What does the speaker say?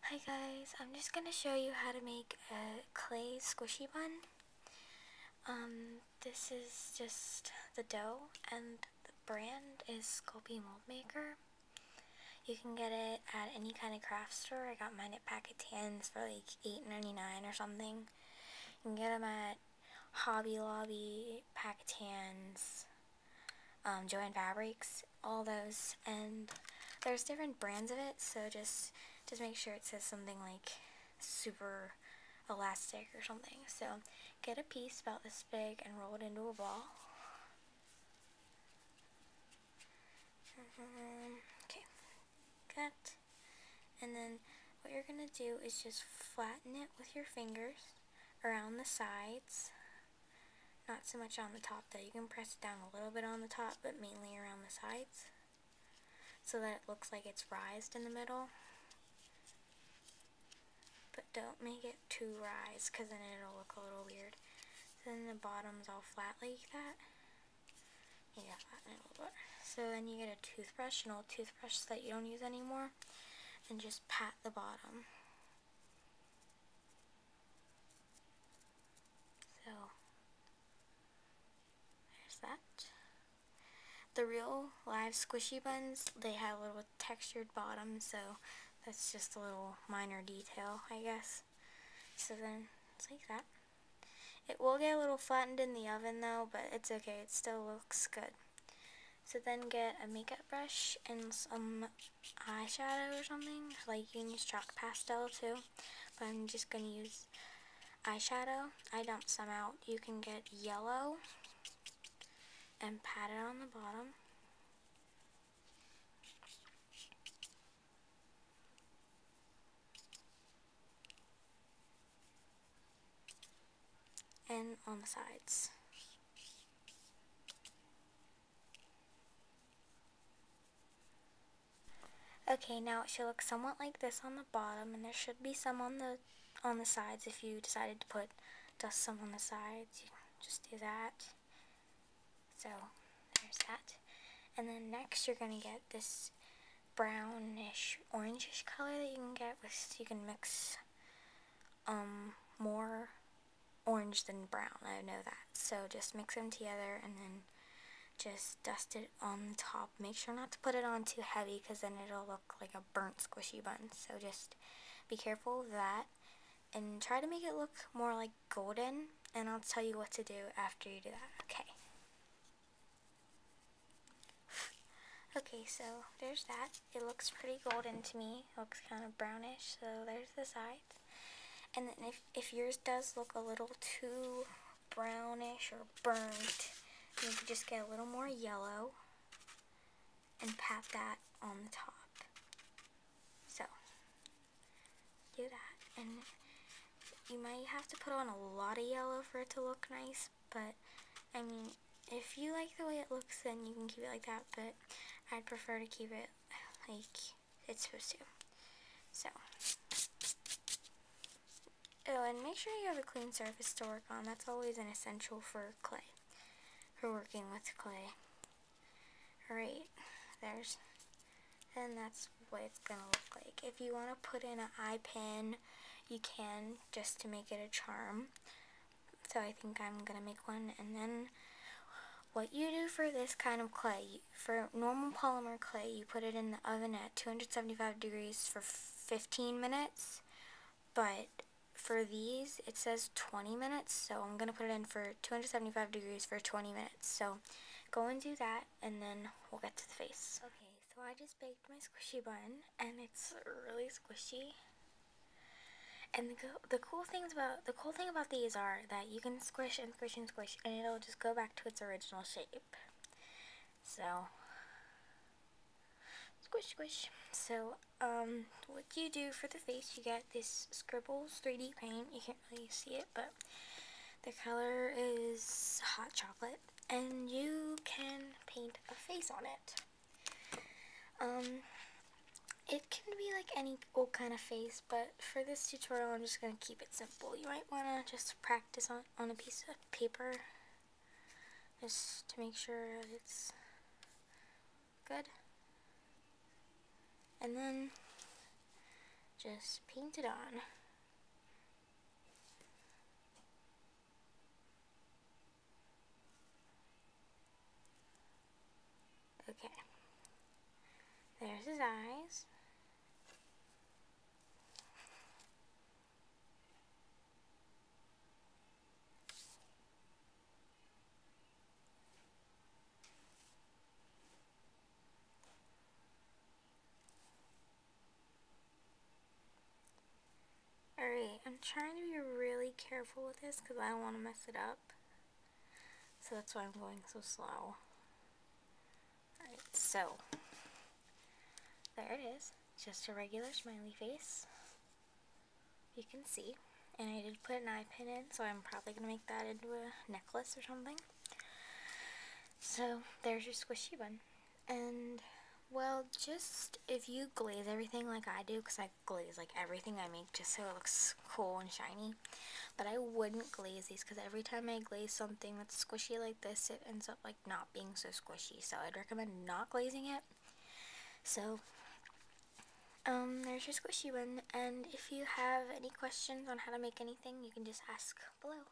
Hi guys, I'm just gonna show you how to make a clay squishy bun. This is just the dough, and the brand is Sculpey Mold Maker. You can get it at any kind of craft store. I got mine at Packetans for like $8.99 or something. You can get them at Hobby Lobby, Packetans, Joann Fabrics, all those, and there's different brands of it, so just make sure it says something like super elastic or something. So get a piece about this big and roll it into a ball. Okay, cut. And then what you're going to do is just flatten it with your fingers around the sides. Not so much on the top though. You can press it down a little bit on the top, but mainly around the sides, so that it looks like it's raised in the middle. But don't make it too raised, because then it'll look a little weird. So then the bottom's all flat like that. Yeah, flatten it a little bit. So then you get a toothbrush, an old toothbrush that you don't use anymore, and just pat the bottom. So there's that. The real live squishy buns, they have a little textured bottom, so that's just a little minor detail, I guess. So then it's like that. It will get a little flattened in the oven though, but it's okay, it still looks good. So then get a makeup brush and some eyeshadow or something. Like you can use chalk pastel too, but I'm just going to use eyeshadow. I dumped some out. You can get yellow and pat it on the bottom. And on the sides. Okay, now it should look somewhat like this on the bottom, and there should be some on the sides. If you decided to put dust some on the sides, you can just do that. So there's that. And then next you're gonna get this brownish, orangish color that you can get with, you can mix more orange than brown, I know that. So just mix them together and then just dust it on the top. Make sure not to put it on too heavy, because then it'll look like a burnt squishy bun. So just be careful of that and try to make it look more like golden, and I'll tell you what to do after you do that. Okay. Okay, so there's that. It looks pretty golden to me. It looks kind of brownish, so there's the sides. And then if yours does look a little too brownish or burnt, you can just get a little more yellow and pat that on the top. So, do that. And you might have to put on a lot of yellow for it to look nice, but I mean, if you like the way it looks, then you can keep it like that, but I'd prefer to keep it like it's supposed to. So, oh, and make sure you have a clean surface to work on. That's always an essential for clay, for working with clay. Alright, and that's what it's gonna look like. If you want to put in an eye pin, you can, just to make it a charm. So I think I'm gonna make one. And then what you do for this kind of clay, for normal polymer clay, you put it in the oven at 275 degrees for 15 minutes, but for these it says 20 minutes, so I'm going to put it in for 275 degrees for 20 minutes. So go and do that, and then we'll get to the face. Okay, so I just baked my squishy bun, and it's really squishy. And the cool thing about these are that you can squish and squish and squish, and it'll just go back to its original shape. So squish, squish. So what you do for the face, you get this Scribbles 3D paint. You can't really see it, but the color is hot chocolate, and you can paint a face on it. It can be like any old kind of face, but for this tutorial I'm just going to keep it simple. You might want to just practice on a piece of paper, just to make sure that it's good. And then just paint it on. Okay, there's his eyes. Alright, I'm trying to be really careful with this because I don't want to mess it up. So that's why I'm going so slow. Alright, so there it is. Just a regular smiley face. You can see. And I did put an eye pin in, so I'm probably going to make that into a necklace or something. So there's your squishy bun. And, well, just if you glaze everything like I do, because I glaze like everything I make just so it looks cool and shiny. But I wouldn't glaze these because every time I glaze something that's squishy like this, it ends up like not being so squishy. So I'd recommend not glazing it. So there's your squishy one, and if you have any questions on how to make anything, you can just ask below.